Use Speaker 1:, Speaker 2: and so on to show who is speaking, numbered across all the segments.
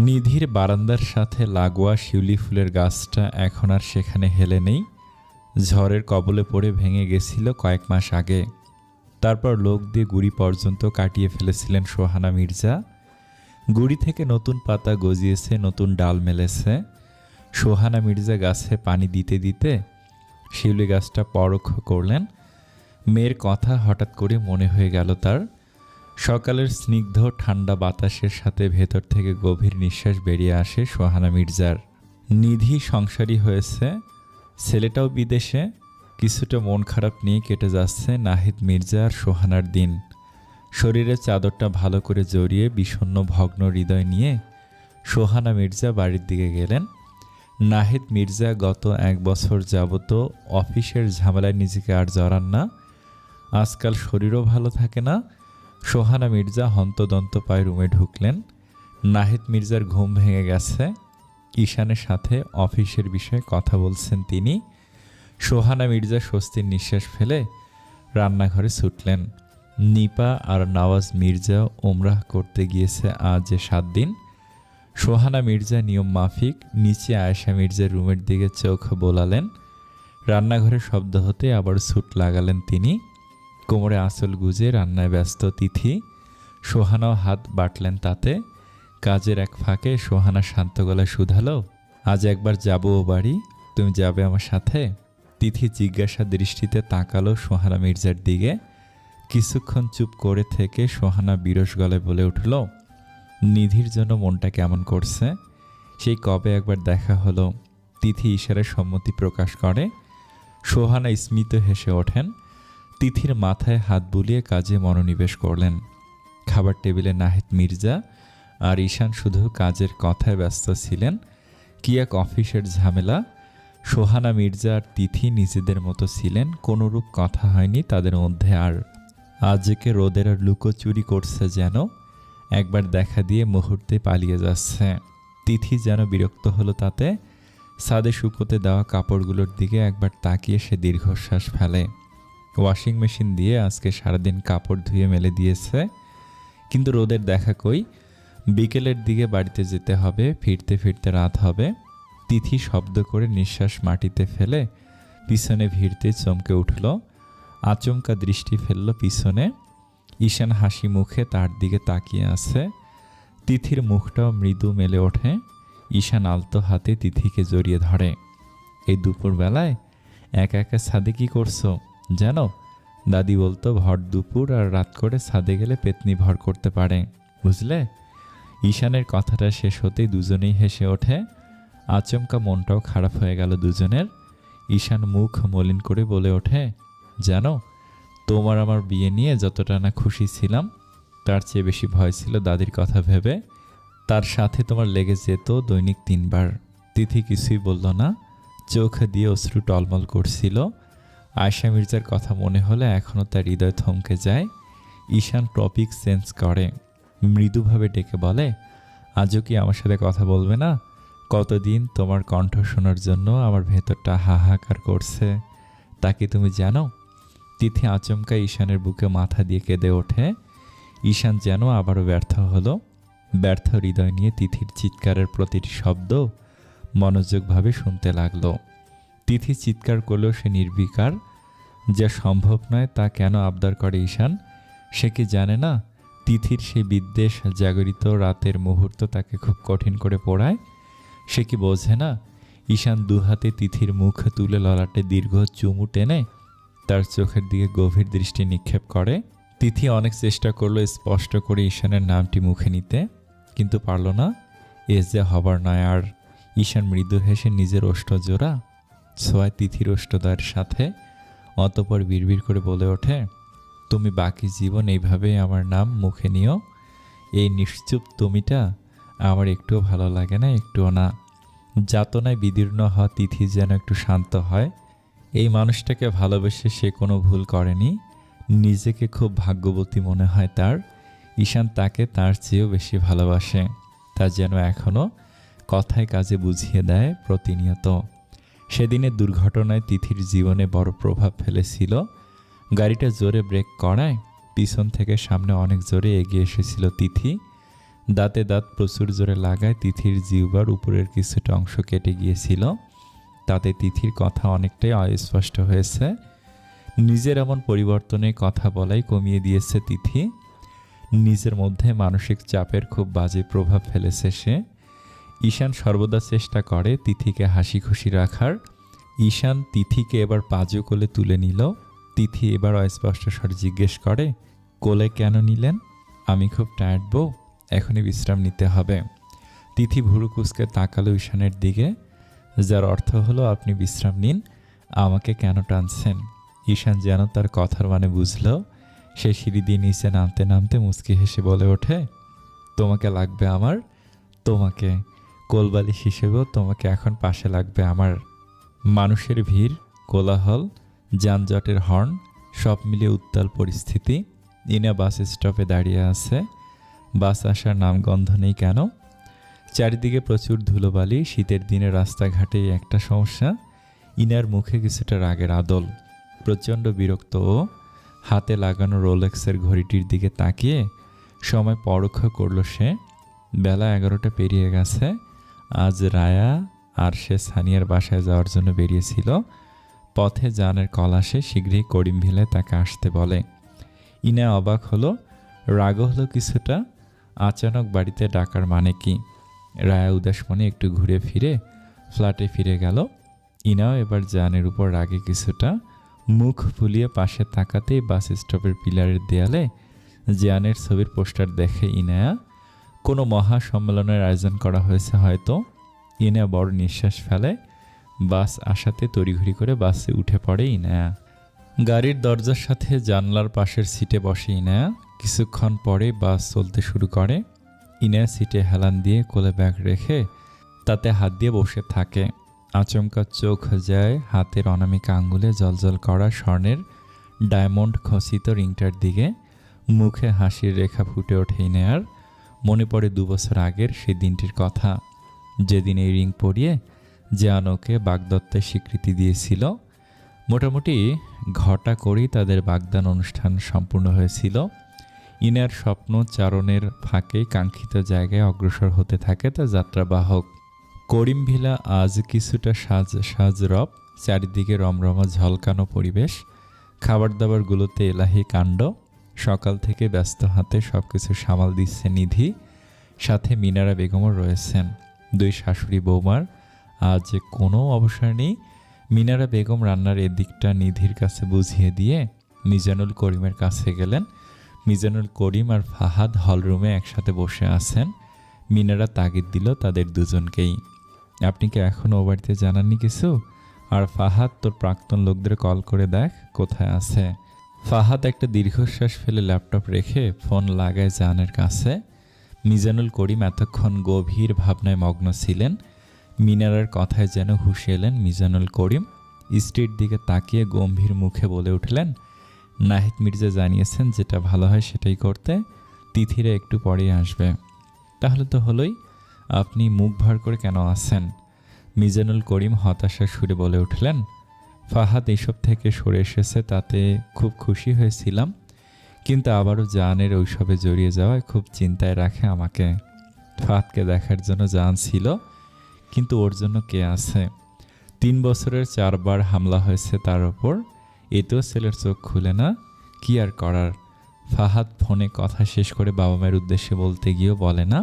Speaker 1: নিধির বারান্দার সাথে লাগোয়া শিউলি ফুলের গাছটা এখন আর সেখানে হেলে নেই। ঝড়ের কবলে পড়ে ভেঙে গেছিল কয়েক মাস আগে। তারপর লোক দিয়ে গুড়ি পর্যন্ত কাটিয়ে ফেলেছিলেন সোহানা মির্জা। গুড়ি থেকে নতুন পাতা গজিয়েছে, নতুন ডাল মেলেছে। সোহানা মির্জা গাছে পানি দিতে দিতে শিউলি গাছটা পরোক্ষ করলেন। মেয়ের কথা হঠাৎ করে মনে হয়ে গেল তার। সকালের স্নিগ্ধ ঠান্ডা বাতাসের সাথে ভেতর থেকে গভীর নিঃশ্বাস বেরিয়ে আসে সোহানা মির্জার। নিধি সংসারী হয়েছে, ছেলেটাও বিদেশে। কিছুটা মন খারাপ নিয়ে কেটে যাচ্ছে নাহিদ মির্জা আর সোহানার দিন। শরীরের চাদরটা ভালো করে জড়িয়ে বিষণ্ণ ভগ্ন হৃদয় নিয়ে সোহানা মির্জা বাড়ির দিকে গেলেন। নাহিদ মির্জা গত 1 বছর যাবত অফিসের ঝামেলায় নিজেকে আর জড়ান না। আজকাল শরীরও ভালো থাকে না। সোহানা মির্জা হন্তদন্ত পায়ে রুমে ঢুকলেন। নাহিদ মির্জার ঘুম ভেঙে গেছে। ঈশানের সাথে অফিসের বিষয়ে কথা বলছেন তিনি। সোহানা মির্জা স্বস্তির নিঃশ্বাস ফেলে রান্নাঘরে ছুটলেন। নিপা আর নওয়াজ মির্জা ওমরাহ করতে গিয়েছে আজ 7 দিন। সোহানা মির্জা নিয়ম মাফিক নিচে আয়েশা মির্জার রুমের দিকে চোখ বোলালেন। রান্নাঘরে শব্দ হতে আবার ছুট লাগালেন তিনি। কোমরে আঁচল গুজে রান্নায় ব্যস্ত তিথি। সোহানাও হাত বাটলেন তাতে। কাজের এক ফাঁকে সোহানা শান্ত গলায় শুধালো, আজ একবার যাবো ও বাড়ি, তুমি যাবে আমার সাথে? তিথি জিজ্ঞাসা দৃষ্টিতে তাকালো সোহানা মির্জার দিকে। কিছুক্ষণ চুপ করে থেকে সোহানা বিরস গলায় বলে উঠল, নিধির জন্য মনটা কেমন করছে। সেই কবে একবার দেখা হলো। তিথি ইশারায় সম্মতি প্রকাশ করে। সোহানা স্মিত হেসে ওঠেন। তিথির মাথায় হাত বুলিয়ে কাজে মনোনিবেশ করলেন। খাবার টেবিলে নাহিদ মির্জা আর ঈশান শুধু কাজের কথায় ব্যস্ত ছিলেন। কি এক অফিসের ঝামেলা। সোহানা মির্জা আর তিথি নিজেদের মতো ছিলেন, কোনোরূপ কথা হয়নি তাদের মধ্যে। আর আজকে রোদের আর লুকোচুরি করছে যেন, একবার দেখা দিয়ে মুহূর্তে পালিয়ে যাচ্ছে। তিথি যেন বিরক্ত হলো তাতে। ছাদে শুকোতে দেওয়া কাপড়গুলোর দিকে একবার তাকিয়ে সে দীর্ঘশ্বাস ফেলে। ওয়াশিং মেশিন দিয়ে আজকে সারাদিন কাপড় ধুয়ে মেলে দিয়েছে, কিন্তু রোদের দেখা কই। বিকেলের দিকে বাড়িতে যেতে হবে, ফিরতে ফিরতে রাত হবে। তিথি শব্দ করে নিঃশ্বাস মাটিতে ফেলে পিছনে ভিড়তে চমকে উঠল। আচমকা দৃষ্টি ফেলল পিছনে। ঈশান হাসি মুখে তার দিকে তাকিয়ে আছে। তিথির মুখটাও মৃদু মেলে ওঠে। ঈশান আলতো হাতে তিথিকে জড়িয়ে ধরে। এই দুপুরবেলায় একা একা ছাদে কি করছো জানো? দাদি বলতো ভর দুপুর আর রাত করে ছাদে গেলে পেতনি ভর করতে পারে, বুঝলে? ঈশানের কথাটা শেষ হতেই দুজনেই হেসে ওঠে। আচমকা মনটাও খারাপ হয়ে গেল দুজনের। ঈশান মুখ মলিন করে বলে ওঠে, জানো, তোমার আমার বিয়ে নিয়ে যতটা না খুশি ছিলাম, তার চেয়ে বেশি ভয় ছিল দাদির কথা ভেবে। তার সাথে তোমার লেগে যেত দৈনিক 3 বার। তিথি কিছুই বলল না, চোখ দিয়ে অশ্রু টলমল করছিল। আয়েশা মির্জার কথা মনে হলে এখনও তার হৃদয় থমকে যায়। ঈশান টপিক চেঞ্জ করে, মৃদুভাবে ডেকে বলে, আজও কি আমার সাথে কথা বলবে না? কতদিন তোমার কণ্ঠ শোনার জন্য আমার ভেতরটা হাহাকার করছে, তা কি তুমি জানো? তিথি আচমকা ঈশানের বুকে মাথা দিয়ে কেঁদে ওঠে। ঈশান যেন আবারও ব্যর্থ হলো। ব্যর্থ হৃদয় নিয়ে তিথির চিৎকারের প্রতিটি শব্দ মনোযোগভাবে শুনতে লাগলো। তিথি চিৎকার করলেও সে নির্বিকার। যা সম্ভব নয় তা কেন আবদার করে ঈশান? সে কি জানে না তিথির সেই বিদ্বেষ জাগরিত রাতের মুহূর্ত তাকে খুব কঠিন করে পোড়ায়? সে কি বোঝে না? ঈশান দুহাতে তিথির মুখ তুলে ললাটে দীর্ঘ চুমু টেনে তার চোখের দিকে গভীর দৃষ্টি নিক্ষেপ করে। তিথি অনেক চেষ্টা করলো স্পষ্ট করে ঈশানের নামটি মুখে নিতে, কিন্তু পারল না। এ যে হবার নয় আর। ঈশান মৃদু হেসে নিজের ওষ্ঠজোড়া ছোঁয়ায় তিথির ওষ্ঠদ্বয়ের সাথে। অতঃপর বিড়বিড় করে বলে ওঠে, তুমি বাকি জীবন এইভাবেই আমার নাম মুখে নিও। এই নিশ্চুপ তুমিটা আমার একটুও ভালো লাগে না, একটুও না। যাতনায় বিদীর্ণ হওয়া তিথি যেন একটু শান্ত হয়। এই মানুষটাকে ভালোবেসে সে কোনো ভুল করেনি। নিজেকে খুব ভাগ্যবতী মনে হয় তার। ঈশান তাকে তার চেয়েও বেশি ভালোবাসে। তা যেন এখনও কথায় কাজে বুঝিয়ে দেয় প্রতিনিয়ত। সেদিনের দুর্ঘটনায় তিথির জীবনে বড় প্রভাব ফেলেছিল। গাড়িটা জোরে ব্রেক করায় পিছন থেকে সামনে অনেক জোরে এগিয়ে এসেছিল তিথি। দাঁতে দাঁত প্রচুর জোরে লাগায় তিথির জিহ্বার উপরের কিছুটা অংশ কেটে গিয়েছিল। তাতে তিথির কথা অনেকটাই অস্পষ্ট হয়েছে। নিজের এমন পরিবর্তনে কথা বলাই কমিয়ে দিয়েছে তিথি। নিজের মধ্যে মানসিক চাপের খুব বাজে প্রভাব ফেলেছে সে। ঈশান সর্বদা চেষ্টা করে তিথিকে হাসি খুশি রাখার। ঈশান তিথিকে এবার পাজু কোলে তুলে নিল। তিথি এবার অস্পষ্ট স্বরে জিজ্ঞেস করে, কোলে কেন নিলেন? আমি খুব টায়ার্ড বউ, এখনই বিশ্রাম নিতে হবে। তিথি ভুরু কুঁচকে তাকালো ঈশানের দিকে, যার অর্থ হলো আপনি বিশ্রাম নিন, আমাকে কেন টানছেন? ঈশান যেন তার কথার মানে বুঝল। সে সিঁড়ি দিয়ে নিচে নামতে নামতে মুচকি হেসে বলে ওঠে, তোমাকে লাগবে আমার, তোমাকে কোলবালিশ হিসেবেও তোমাকে এখন পাশে লাগবে আমার। মানুষের ভিড়, কোলাহল, যানজটের হর্ন সব মিলিয়ে উত্তাল পরিস্থিতি। ইনা বাস স্টপে দাঁড়িয়ে আছে। বাস আসার নামগন্ধ নেই কেন? চারিদিকে প্রচুর ধুলোবালি। শীতের দিনে রাস্তাঘাটে একটা সমস্যা। ইনার মুখে কিছুটা রাগের আদল। প্রচণ্ড বিরক্ত ও হাতে লাগানো রোলেক্সের ঘড়িটির দিকে তাকিয়ে সময় পরোক্ষ করল সে। বেলা 11টা পেরিয়ে গেছে। আজ রায়া আর সে সানিয়ার বাসায় যাওয়ার জন্য বেরিয়েছিল। পথে জানের কল আসে, শীঘ্রই করিম ভিলায় তাকে আসতে বলে। ইনা অবাক হলো, রাগও হলো কিছুটা। আচানক বাড়িতে ডাকার মানে কি? রায়া উদাস মনে একটু ঘুরে ফিরে ফ্ল্যাটে ফিরে গেল। ইনাও এবার জানের উপর রাগে কিছুটা। মুখ ফুলিয়ে পাশে তাকাতেই বাস স্টপের পিলারের দেয়ালে জানের ছবির পোস্টার দেখে ইনায়া। কোনো মহা সম্মেলনের আয়োজন করা হয়েছে হয়তো। ইনা বড় নিঃশ্বাস ফেলে। বাস আসাতে তড়িঘড়ি করে বাসে উঠে পড়ে ইনায়া। গাড়ির দরজার সাথে জানলার পাশের সিটে বসে ইনায়া। কিছুক্ষণ পরে বাস চলতে শুরু করে। ইনায়া সিটে হেলান দিয়ে কোলে ব্যাগ রেখে তাতে হাত দিয়ে বসে থাকে। আচমকা চোখ যায় হাতের অনামিকা আঙ্গুলে জ্বলজ্বল করা স্বর্ণের ডায়মন্ড খচিত রিংটার দিকে। মুখে হাসির রেখা ফুটে ওঠে ইনায়ার। মনে পড়ে 2 বছর আগের সেই দিনটির কথা, যেদিন এই রিং পরিয়ে জানোকে বাগদত্তের স্বীকৃতি দিয়েছিল। মোটামুটি ঘটা করেই তাদের বাগদান অনুষ্ঠান সম্পূর্ণ হয়েছিল। ইনার স্বপ্ন চারণের ফাঁকে কাঙ্ক্ষিত জায়গায় অগ্রসর হতে থাকে তার যাত্রাবাহক। করিম ভিলা আজ কিছুটা সাজ রব। চারিদিকে রমরমা ঝলকানো পরিবেশ। খাবার দাবারগুলোতে এলাহি কাণ্ড। সকাল থেকে ব্যস্ত হাতে সবকিছু সামাল দিচ্ছে নিধি। সাথে মিনারা বেগমও রয়েছেন। 2 শাশুড়ি বৌমার আজ কোনো অবসর নেই। মিনারা বেগম রান্নার এদিকটা নিধির কাছে বুঝিয়ে দিয়ে মিজানুল করিমের কাছে গেলেন। মিজানুল করিম আর ফাহাদ হলরুমে একসাথে বসে আছেন। মিনারা তাগিদ দিল তাদের দুজনকেই, আপনি কি এখনও ও বাড়িতে জানাননি কিছু? আর ফাহাদ, তোর প্রাক্তন লোকদের কল করে দেখ কোথায় আছে। ফাহাদ একটা দীর্ঘশ্বাস ফেলে ল্যাপটপ রেখে ফোন লাগায় জানের কাছে। মিজানুল করিম এতক্ষণ গভীর ভাবনায় মগ্ন ছিলেন। মিনারার কথায় যেন হুঁশে এলেন মিজানুল করিম। স্ত্রীর দিকে তাকিয়ে গম্ভীর মুখে বলে উঠলেন, নাহিদ মির্জা জানিয়েছেন যেটা ভালো হয় সেটাই করতে। তিথিরা একটু পরেই আসবে। তাহলে তো হলোই, আপনি মুখ ভার করে কেন আছেন? মিজানুল করিম হতাশার সুরে বলে উঠলেন। ফাহাদ এইসব থেকে সরে এসেছে তাতে খুব খুশি হয়েছিলাম, কিন্তু আবারও জানের ওইসবে জড়িয়ে যাওয়ায় খুব চিন্তায় রাখে আমাকে। ফাহাদকে দেখার জন্য জান ছিল, কিন্তু ওর জন্য কে আছে? 3 বছরের 4 বার হামলা হয়েছে তার ওপর। এতেও ছেলের চোখ খুলে না, কি আর করার? ফাহাদ ফোনে কথা শেষ করে বাবা মায়ের উদ্দেশ্যে বলতে গিয়েও বলে না।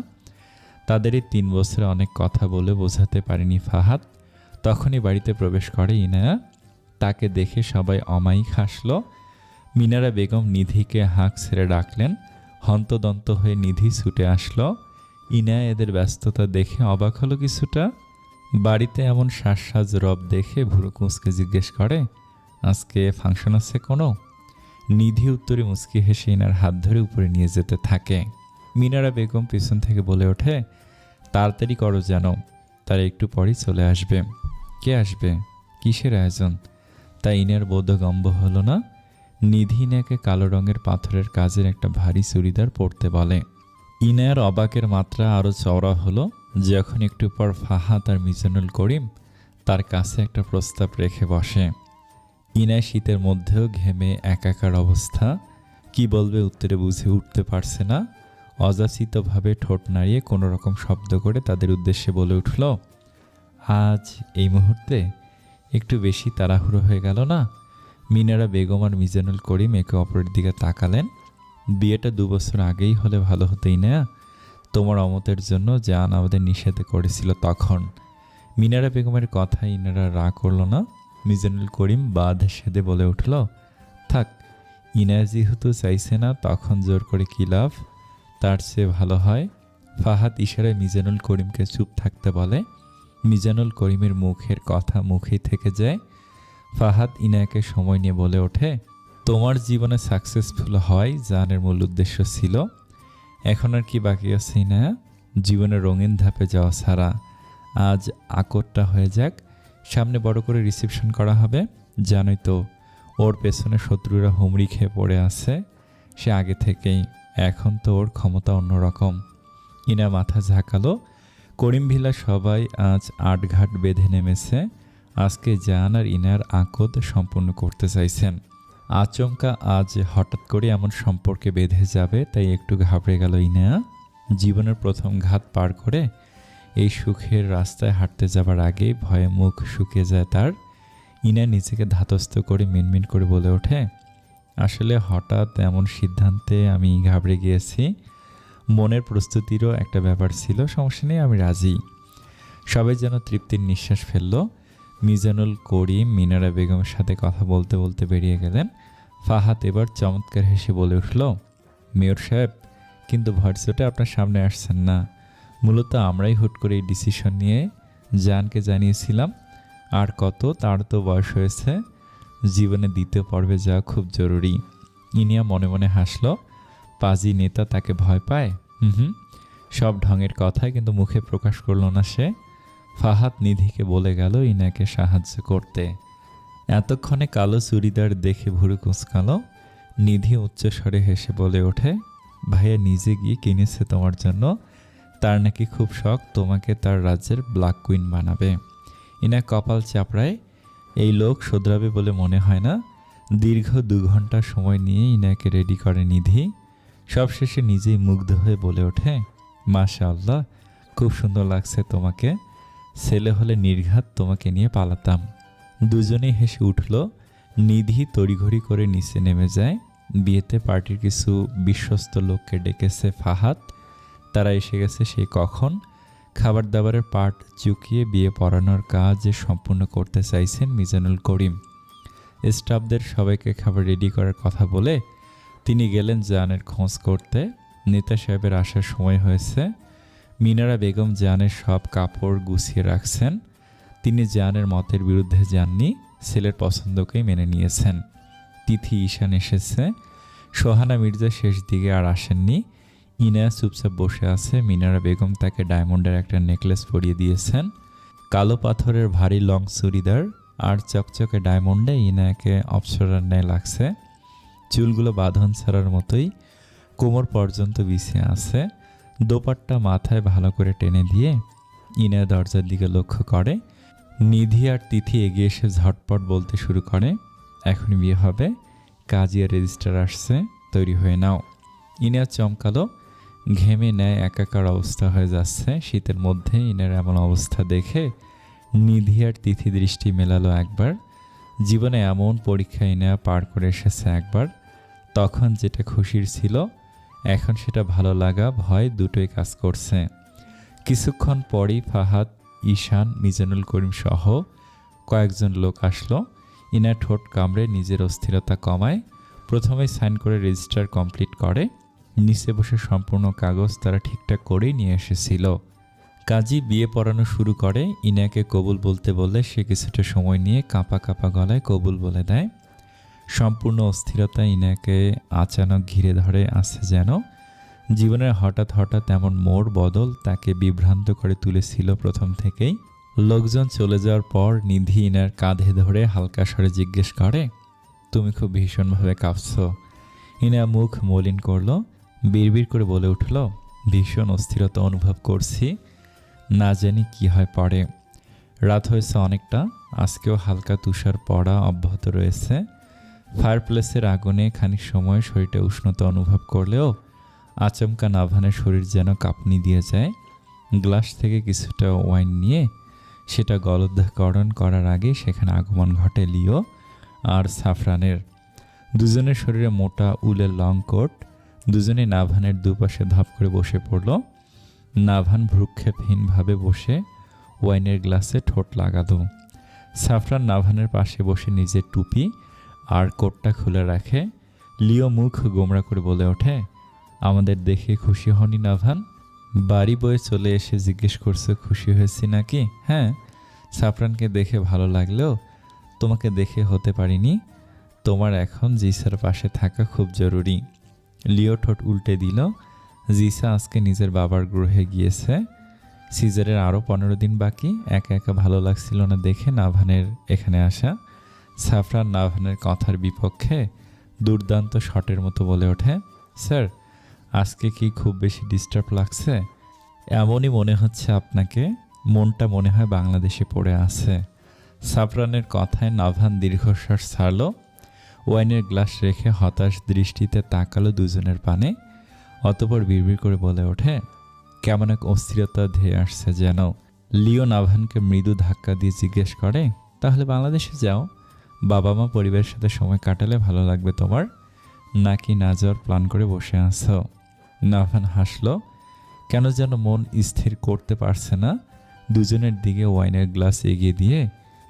Speaker 1: তাদের এই 3 বছরে অনেক কথা বলে বোঝাতে পারেনি ফাহাদ। তখনই বাড়িতে প্রবেশ করে ইনায়া। তাকে দেখে সবাই অমায়িক হাসল। মিনারা বেগম নিধিকে হাঁক ছেড়ে ডাকলেন। হন্তদন্ত হয়ে নিধি ছুটে আসলো। ইনায়া এদের ব্যস্ততা দেখে অবাক হলো কিছুটা। বাড়িতে এমন সাজ রব দেখে ভুরু কুঁচকে জিজ্ঞেস করে, আজকে ফাংশন আছে কোনো? নিধি উত্তরে মুচকি হেসে ইনার হাত ধরে উপরে নিয়ে যেতে থাকে। মিনারা বেগম পিছন থেকে বলে ওঠে, তাড়াতাড়ি করো যেন, তারা একটু পরেই চলে আসবে। কে আসবে? কিসের আয়োজন? তাই ইনার বোধগম্য হলো না। নিধি ইনাকে কালো রঙের পাথরের কাজের একটা ভারী চুড়িদার পরতে বলে। ইনার অবাকের মাত্রা আরও চওড়া হলো যখন একটু পর ফাহাদ আর মিজানুল করিম তার কাছে একটা প্রস্তাব রেখে বসে। ইনায় শীতের মধ্যেও ঘেমে একাকার অবস্থা। কি বলবে উত্তরে বুঝে উঠতে পারছে না। অযাচিতভাবে ঠোঁট নাড়িয়ে কোনো রকম শব্দ করে তাদের উদ্দেশ্যে বলে উঠল, আজ এই মুহূর্তে একটু বেশি তাড়াহুড়ো হয়ে গেল না? মিনারা বেগম আর মিজানুল করিম একে অপরের দিকে তাকালেন। বিয়েটা 2 বছর আগেই হলে ভালো হতোই না? তোমার অমতের জন্য জান আমাদের নিষেধ করেছিল তখন। মিনারা বেগমের কথা ইনারা রাগ করল না। মিজানুল করিম বাঁধে সেধে বলে উঠল, থাক, ইনায়া যেহেতু চাইছে না তখন জোর করে কী লাভ? তার চেয়ে ভালো হয়। ফাহাদ ইশারায় মিজানুল করিমকে চুপ থাকতে বলে। মিজানুল করিমের মুখের কথা মুখেই থেকে যায়। ফাহাদ ইনায়াকে সময় নিয়ে বলে ওঠে, তোমার জীবনে সাকসেসফুল হয় জানের মূল উদ্দেশ্য ছিল। এখন আর কি বাকি আছে ইনায়া? জীবনের রঙিন ধাপে যাওয়া ছাড়া। আজ আকটটা হয়ে যাক, সামনে বড় করে রিসেপশন করা হবে। জানোই তো ওর পেছনে শত্রুরা হুমড়ি খেয়ে পড়ে আছে সে আগে থেকেই। এখন তো ওর ক্ষমতা অন্যরকম। ইনা মাথা ঝাঁকালো। করিম ভিলা সবাই আজ আটঘাট বেঁধে নেমেছে। আজকে জান আর ইনার আকদ সম্পূর্ণ করতে চাইছেন। আচমকা আজ হঠাৎ করে এমন সম্পর্কে বেঁধে যাবে তাই একটু ঘাবড়ে গেল ইনা। জীবনের প্রথম ঘাত পার করে এই সুখের রাস্তায় হাঁটতে যাবার আগেই ভয়ে মুখ শুকিয়ে যায় তার। ইনা নিজেকে ধাতস্থ করে মিনমিন করে বলে ওঠে, আসলে হঠাৎ এমন সিদ্ধান্তে আমি ঘাবড়ে গিয়েছি। মনের প্রস্তুতিরও একটা ব্যাপার ছিল। সমস্যা নেই, আমি রাজি। সবাই যেন তৃপ্তির নিঃশ্বাস ফেলল। মিজানুল করিম মিনারা বেগমের সাথে কথা বলতে বলতে বেরিয়ে গেলেন। ফাহাদ এবার চমৎকার হেসে বলে উঠল, মেয়র সাহেব, কিন্তু ভার্সিটি আপনার সামনে আসছেন না। মূলত আমরাই হুট করে এই ডিসিশন নিয়ে জানকে জানিয়েছিলাম। আর কত, তার তো বয়স হয়েছে, জীবনে দ্বিতীয় পর্বে যাওয়া খুব জরুরি। ইনিয়া মনে মনে হাসল। পাজি নেতা তাকে ভয় পায়? সব ঢঙের কথাই, কিন্তু মুখে প্রকাশ করল না সে। ফাহাদ নিধিকে বলে গেল ইনাকে সাহায্য করতে। এতক্ষণে কালো চুড়িদার দেখে ভুরু কুঁচকালো। নিধি উচ্চস্বরে হেসে বলে ওঠে, ভাইয়া নিজে গিয়ে কিনেছে তোমার জন্য। তার নাকি খুব শখ তোমাকে তার রাজ্যের ব্ল্যাক কুইন বানাবে। ইনা কপাল চাপড়ায়। এই লোক শোধরাবে বলে মনে হয় না। দীর্ঘ 2 ঘন্টা সময় নিয়ে ইনাকে রেডি করে নিধি। সবশেষে নিজেই মুগ্ধ হয়ে বলে ওঠে, মাশাআল্লাহ, খুব সুন্দর লাগছে তোমাকে। ছেলে হলে নির্ঘাত তোমাকে নিয়ে পালাতাম। দুজনেই হেসে উঠল। নিধি তড়িঘড়ি করে নিচে নেমে যায়। বিয়েতে পার্টির কিছু বিশ্বস্ত লোককে ডেকেছে ফাহাদ। তারা এসে গেছে সেই কখন। খাবার দাবারের পাট চুকিয়ে বিয়ে পড়ানোর কাজ সম্পূর্ণ করতে চাইছেন মিজানুল করিম। স্টাফদের সবাইকে খাবার রেডি করার কথা বলে তিনি গেলেন জানের খোঁজ করতে। নেতা সাহেবের আসার সময় হয়েছে। মিনারা বেগম জানের সব কাপড় গুছিয়ে রাখছেন। তিনি জানের মতের বিরুদ্ধে যাননি, ছেলের পছন্দকেই মেনে নিয়েছেন। তিথি ঈশান এসেছে। সোহানা মির্জা শেষ দিকে আর আসেননি। ইনা চুপচাপ বসে আছে। মিনারা বেগম তাকে ডায়মন্ডের একটা নেকলেস পরিয়ে দিয়েছেন। কালো পাথরের ভারী লং চুড়িদার আর চকচকে ডায়মন্ডে ইনাকে অপ্সরার ন্যায় লাগছে। চুলগুলো বাঁধন ছাড়ার মতোই কোমর পর্যন্ত বিছিয়ে আছে। দোপাট্টা মাথায় ভালো করে টেনে দিয়ে ইনা দরজার দিকে লক্ষ্য করে। নিধি আর তিথি এগিয়ে এসে ঝটপট বলতে শুরু করে, এখনই বিয়ে হবে, কাজিয়া রেজিস্টার আসছে, তৈরি হয়ে নাও। ইনা চমকালো। ঘেমে নেয় একাকার অবস্থা হয়ে যাচ্ছে। শীতের মধ্যে ইনার এমন অবস্থা দেখে নিধি আর তিথি দৃষ্টি মেলালো একবার। জীবনে এমন পরীক্ষা ইনা পার করে এসেছে একবার। তখন যেটা খুশির ছিল, এখন সেটা ভালো লাগা ভয় দুটোই কাজ করছে। কিছুক্ষণ পরই ফাহাদ, ঈশান, মিজানুল করিম সহ কয়েকজন লোক আসলো। ইনা ঠোঁট কামড়ে নিজের অস্থিরতা কমায়। প্রথমে সাইন করে রেজিস্টার কমপ্লিট করে। নিচে বসে সম্পূর্ণ কাগজ তারা ঠিকঠাক করেই নিয়ে এসেছিল। কাজী বিয়ে পড়ানো শুরু করে। ইনাকে কবুল বলতে বললে সে কিছুটা সময় নিয়ে কাঁপা কাঁপা গলায় কবুল বলে দেয়। সম্পূর্ণ অস্থিরতা ইনাকে আচানক ঘিরে ধরে আছে যেন। জীবনের হঠাৎ হঠাৎ এমন মোড় বদল তাকে বিভ্রান্ত করে তুলেছিল প্রথম থেকেই। লোকজন চলে যাওয়ার পর নিধি ইনার কাঁধে ধরে হালকা স্বরে জিজ্ঞেস করে, তুমি খুব ভীষণভাবে কাঁপছো? ইনা মুখ মলিন করল। বিড়বিড় করে বলে উঠল, ভীষণ অস্থিরতা অনুভব করছি, না জানি কি হয় পরে। রাত হয়েছে অনেকটা। আজকেও হালকা তুষার পড়া অব্যাহত রয়েছে। ফায়ারপ্লেসের আগুনে খানিক সময় শরীরটা উষ্ণতা অনুভব করলেও আচমকা নাভানের শরীর যেন কাঁপুনি দিয়ে যায়। গ্লাস থেকে কিছুটা ওয়াইন নিয়ে সেটা গলদকরণ করার আগে সেখানে আগমন ঘটে লিও আর সাফরানের। দুজনের শরীরে মোটা উলের লং কোট। দুজনেই নাভানের দুপাশে ধপ করে বসে পড়ল। নাভান ভ্রুক্ষেপহীনভাবে বসে ওয়াইনের গ্লাসে ঠোঁট লাগালো। সাফরান নাভানের পাশে বসে নিজের টুপি আর কোটটা খুলে রাখে। লিও মুখ গোমড়া করে বলে ওঠে, আমাদের দেখে খুশি হনি নাভান? বাড়ি বয়ে চলে এসে জিজ্ঞেস করছে খুশি হয়েছি নাকি? হ্যাঁ, সাফরানকে দেখে ভালো লাগলেও তোমাকে দেখে হতে পারিনি। তোমার এখন জিসার পাশে থাকা খুব জরুরি। লিও ঠোঁট উল্টে দিল। জিসা আজকে নিজের বাবার গৃহে গিয়েছে। সিজারের আরও 15 দিন বাকি। একা একা ভালো লাগছিল না দেখে নাভানের এখানে আসা। সাফরান নাভানের কথার বিপক্ষে দুর্দান্ত শটের মতো বলে ওঠে, স্যার আজকে কি খুব বেশি ডিস্টার্ব লাগছে? এমনই মনে হচ্ছে আপনাকে। মনটা মনে হয় বাংলাদেশে পড়ে আছে। সাফরানের কথায় নাভান দীর্ঘশ্বাস ছাড়ল। ওয়াইনের গ্লাস রেখে হতাশ দৃষ্টিতে তাকালো দুজনের পানে। অতঃপর বিড়বিড় করে বলে ওঠে, কেমন এক অস্থিরতা ধেয়ে আসছে যেন। লিও নাভানকে মৃদু ধাক্কা দিয়ে জিজ্ঞেস করে, তাহলে বাংলাদেশে যাও? বাবা মা পরিবারের সাথে সময় কাটালে ভালো লাগবে তোমার, নাকি না যাওয়ার প্ল্যান করে বসে আছো? নাভান হাসল। কেন যেন মন স্থির করতে পারছে না। দুজনের দিকে ওয়াইনের গ্লাস এগিয়ে দিয়ে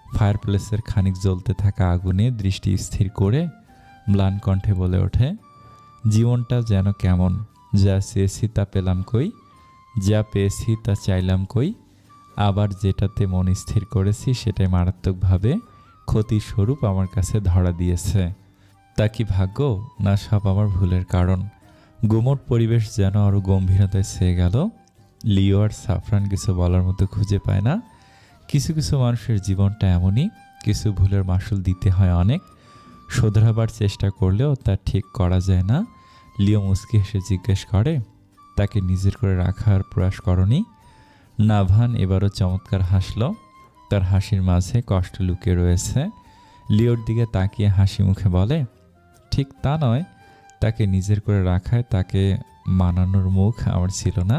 Speaker 1: ফায়ারপ্লেসের খানিক জ্বলতে থাকা আগুনে দৃষ্টি স্থির করে ম্লান কণ্ঠে বলে ওঠে, জীবনটা যেন কেমন, যা চেয়েছি তা পেলাম কই, যা পেয়েছি তা চাইলাম কই, আবার যেটাতে মন স্থির করেছি সেটাই মারাত্মকভাবে ক্ষতির স্বরূপ আমার কাছে ধরা দিয়েছে। তা কি ভাগ্য, না সব আমার ভুলের কারণ? গুমোট পরিবেশ যেন আরও গম্ভীরতায় ছেয়ে গেল। লিও আর সাফরান কিছু বলার মতো খুঁজে পায় না। কিছু কিছু মানুষের জীবনটা এমনই, কিছু ভুলের মাসুল দিতে হয় অনেক। শোধরাবার চেষ্টা করলেও তা ঠিক করা যায় না। লিও মুচকি হেসে জিজ্ঞেস করে, তাকে নিজের করে রাখার প্রয়াস করনি? নাভান এবারও চমৎকার হাসল। তার হাসির মাঝে কষ্ট লুকিয়ে রয়েছে। লিওর দিকে তাকিয়ে হাসি মুখে বলে, ঠিক তা নয়। তাকে নিজের করে রাখায় তাকে মানানোর মুখ আমার ছিল না।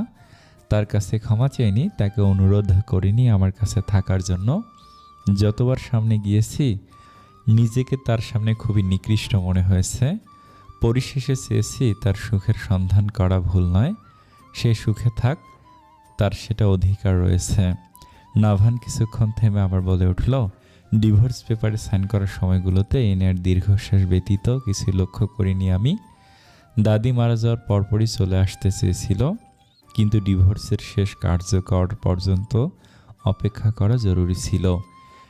Speaker 1: তার কাছে ক্ষমা চাইনি, তাকে অনুরোধ করিনি আমার কাছে থাকার জন্য। যতবার সামনে গিয়েছি নিজেকে তার সামনে খুবই নিকৃষ্ট মনে হয়েছে। পরিশেষে চেয়েছি তার সুখের সন্ধান করা ভুল নয়। সে সুখে থাক, তার সেটা অধিকার রয়েছে। নাভান কিছুক্ষণ থেমে আবার বলে উঠল, ডিভোর্স পেপারে সাইন করার সময়গুলোতে এনার দীর্ঘশ্বাস ব্যতীত কিছু লক্ষ্য করিনি আমি। দাদি মারা যাওয়ার পরপরই চলে আসতে চেয়েছিল, কিন্তু ডিভোর্সের শেষ কার্যকর পর্যন্ত অপেক্ষা করা জরুরি ছিল।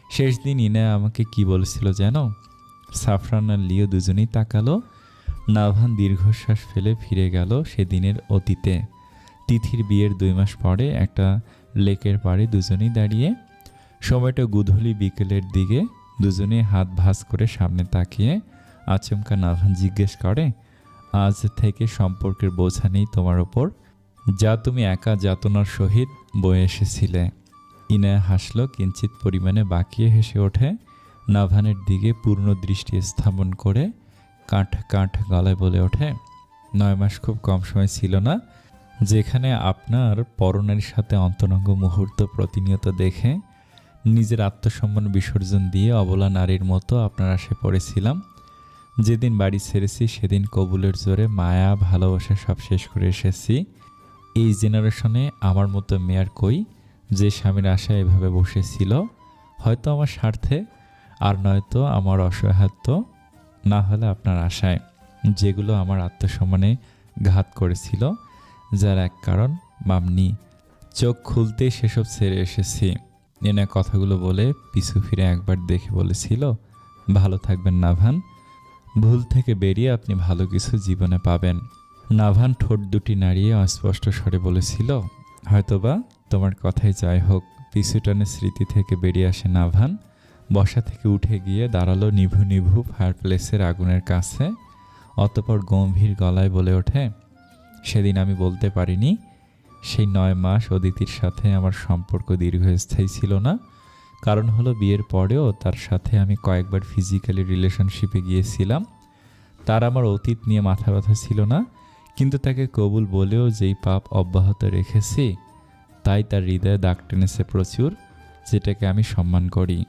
Speaker 1: শেষ দিন ইনা আমাকে কি বলেছিল যেন? সাফরান আর লিও দুজনেই তাকালো। নাভান দীর্ঘশ্বাস ফেলে ফিরে গেল সেদিনের অতীতে। তিথির বিয়ের 2 মাস পরে একটা লেকের পাড়ে দুজনেই দাঁড়িয়ে। সময়টা গোধূলি বিকেলের দিকে। দুজনেই হাত ভাঁজ করে সামনে তাকিয়ে আচমকা নাভান জিজ্ঞেস করে, আজ থেকে সম্পর্কের বোঝা নেই তোমার ওপর, যা তুমি একা যাতনার সহিত বয়ে এসেছিলে। ইনায়া হাসল, কিঞ্চিত পরিমাণে বাঁকিয়ে হেসে ওঠে। নাভানের দিকে পূর্ণ দৃষ্টি স্থাপন করে কাঠ কাঠ গলায় বলে ওঠে, 9 মাস খুব কম সময় ছিল না, যেখানে আপনার পরনারীর সাথে অন্তরঙ্গ মুহূর্ত প্রতিনিয়ত দেখে নিজের আত্মসম্মান বিসর্জন দিয়ে অবলা নারীর মতো আপনার আশে পড়েছিলাম। যেদিন বাড়ি ছেড়েছি সেদিন কবুলের জোরে মায়া ভালোবাসা সব শেষ করে এসেছি। এই জেনারেশনে আমার মতো মেয়ার কই, যে স্বামীর আশায় এভাবে বসেছিল, হয়তো আমার স্বার্থে, আর নয়তো আমার অসহায়ত্ব, না হলে আপনার আশায়, যেগুলো আমার আত্মসম্মানে ঘাত করেছিল, যার এক কারণ মামনি। চোখ খুলতেই সেসব ছেড়ে এসেছি। এনা কথাগুলো বলে পিছু ফিরে একবার দেখে বলেছিল, ভালো থাকবেন নাভান, ভুল থেকে বেরিয়ে আপনি ভালো কিছু জীবনে পাবেন। নাভান ঠোঁট দুটি নাড়িয়ে অস্পষ্ট স্বরে বলেছিল, হয়তোবা। তোমার কথাই যাই হোক। পিছু টানে স্মৃতি থেকে বেরিয়ে আসে নাভান। বসা থেকে উঠে গিয়ে দাঁড়ালো নিভু নিভু ফায়ারপ্লেসের আগুনের কাছে। অতঃপর গম্ভীর গলায় বলে ওঠে, সেদিন আমি বলতে পারিনি। সেই 9 মাস অদিতির সাথে আমার সম্পর্ক দীর্ঘস্থায়ী ছিল না। কারণ হলো, বিয়ের পরেও তার সাথে আমি কয়েকবার ফিজিক্যালি রিলেশনশিপে গিয়েছিলাম। তার আমার অতীত নিয়ে মাথা ব্যথা ছিল না, কিন্তু তাকে কবুল বলেও যেই পাপ অব্যাহত রেখেছি, তাই তার হৃদয়ে দাগ টেনেছে প্রচুর, যেটাকে আমি সম্মান করি।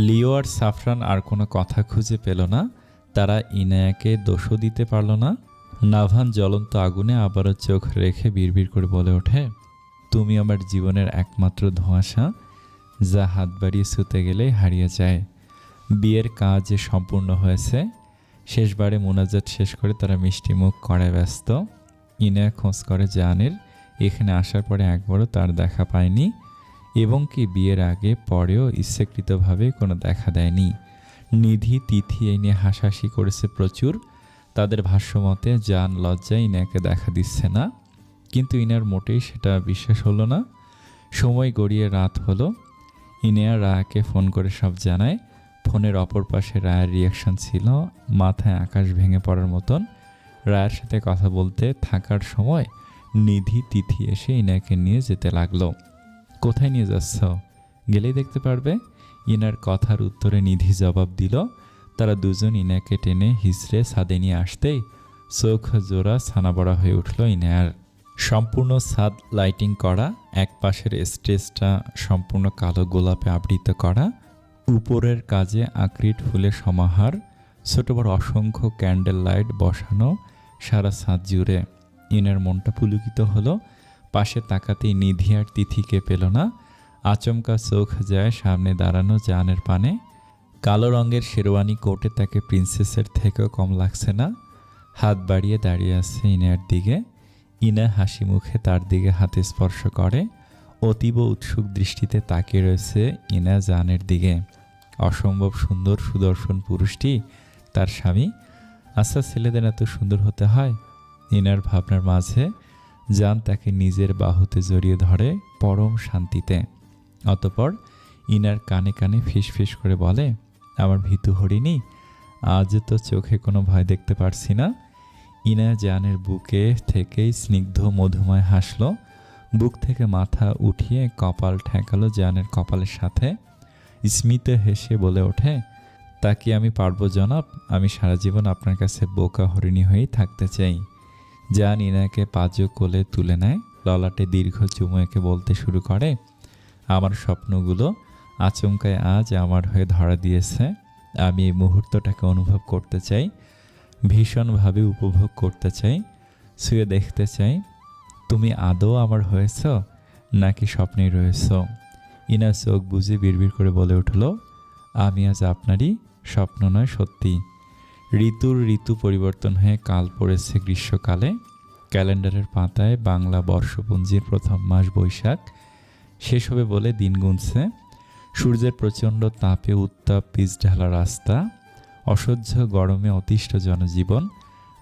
Speaker 1: লিও আর সাফরান আর কোনো কথা খুঁজে পেল না। তারা ইনায়াকে দোষও দিতে পারল না। নাভান জ্বলন্ত আগুনে আবারও চোখ রেখে বিড়বিড় করে বলে ওঠে, তুমি আমার জীবনের একমাত্র ধোঁয়াশা, যা হাত বাড়িয়ে ছুতে গেলেই হারিয়ে যায়। বিয়ের কাজ যে সম্পূর্ণ হয়েছে। শেষবারে মোনাজাত শেষ করে তারা মিষ্টি মুখ করায় ব্যস্ত। ইনায়া খোঁজ করে জানের, এখানে আসার পরে একবারও তার দেখা পায়নি এবং কি বিয়ের আগে পরেও ইচ্ছাকৃতভাবে কোনো দেখা দেয়নি। নিধি তিথি এই নিয়ে হাসাহাসি করেছে প্রচুর। তাদের ভাষ্যমতে জান লজ্জায় ইনায়াকে দেখা দিচ্ছে না, কিন্তু ইনার মোটেই সেটা বিশ্বাস হলো না। সময় গড়িয়ে রাত হলো। ইনায়া রায়াকে ফোন করে সব জানায়। ফোনের অপর পাশে রায়ের রিয়াকশন ছিল মাথায় আকাশ ভেঙে পড়ার মতন। রায়ের সাথে কথা বলতে থাকার সময় নিধি তিথি এসে ইনায়াকে নিয়ে যেতে লাগলো। কোথায় নিয়ে যাচ্ছ? গেলেই দেখতে পারবে। ইনার কথার উত্তরে নিধি জবাব দিল। তারা দুজন ইনায়াকে টেনে হিসড়ে ছাদে নিয়ে আসতেই চোখ জোড়া ছানাবড়া হয়ে উঠল ইনায়ার। সম্পূর্ণ ছাদ লাইটিং করা, এক পাশের স্টেজটা সম্পূর্ণ কালো গোলাপে আবৃত করা, উপরের কাজে আক্রিট ফুলের সমাহার, ছোট বড় অসংখ্য ক্যান্ডেল লাইট বসানো সারা ছাদ জুড়ে। ইনার মনটা পুলকিত হলো। পাশে তাকাতেই নিধি আর তিথিকে পেল না। আচমকা চোখ যায় সামনে দাঁড়ানো জানের পানে। কালো রঙের শেরওয়ানি কোটে তাকে প্রিন্সেসের থেকেও কম লাগছে না। হাত বাড়িয়ে দাঁড়িয়ে আছে ইনার দিকে। ইনা হাসি মুখে তার দিকে হাতে স্পর্শ করে। অতীব উৎসুক দৃষ্টিতে তাকিয়ে রয়েছে ইনা জানের দিকে। অসম্ভব সুন্দর সুদর্শন পুরুষটি তার স্বামী। আচ্ছা, ছেলেদের এত সুন্দর হতে হয়? ইনার ভাবনার মাঝে জান তাকে নিজের বাহুতে জড়িয়ে ধরে পরম শান্তিতে। অতঃপর ইনার কানে কানে ফিসফিস করে বলে, আমার ভীতু হরিণী, আজ তো চোখে কোনো ভয় দেখতে পারছি না। ইনা জানের বুকে থেকেই স্নিগ্ধ মধুময় হাসল। বুক থেকে মাথা উঠিয়ে কপাল ঠেকালো জানের কপালের সাথে। স্মিত হেসে বলে ওঠে, তা কি আমি পারবো জনাব? আমি সারা জীবন আপনার কাছে বোকা হরিণী হয়েই থাকতে চাই। জান ইনাকে পাজো কোলে তুলে নেয়, ললাটে দীর্ঘ চুমু এঁকে বলতে শুরু করে, আমার স্বপ্নগুলো আচমকায় আজ আমার হয়ে ধরা দিয়েছে। আমি এই মুহূর্তটাকে অনুভব করতে চাই, ভীষণভাবে উপভোগ করতে চাই, ছুঁয়ে দেখতে চাই তুমি আদৌ আমার হয়েছ নাকি স্বপ্নেই রয়েছ। ইনা চোখ বুঝে বিড়বিড় করে বলে উঠল, আমি আজ আপনারই, স্বপ্ন নয় সত্যি। ঋতু পরিবর্তন হয়ে কাল পড়েছে গ্রীষ্মকালে। ক্যালেন্ডারের পাতায় বাংলা বর্ষপঞ্জির প্রথম মাস বৈশাখ শেষ হবে বলে দিন গুনছে। সূর্যের প্রচণ্ড তাপে উত্তাপ পিচ ঢালা রাস্তা, অসহ্য গরমে অতিষ্ঠ জনজীবন।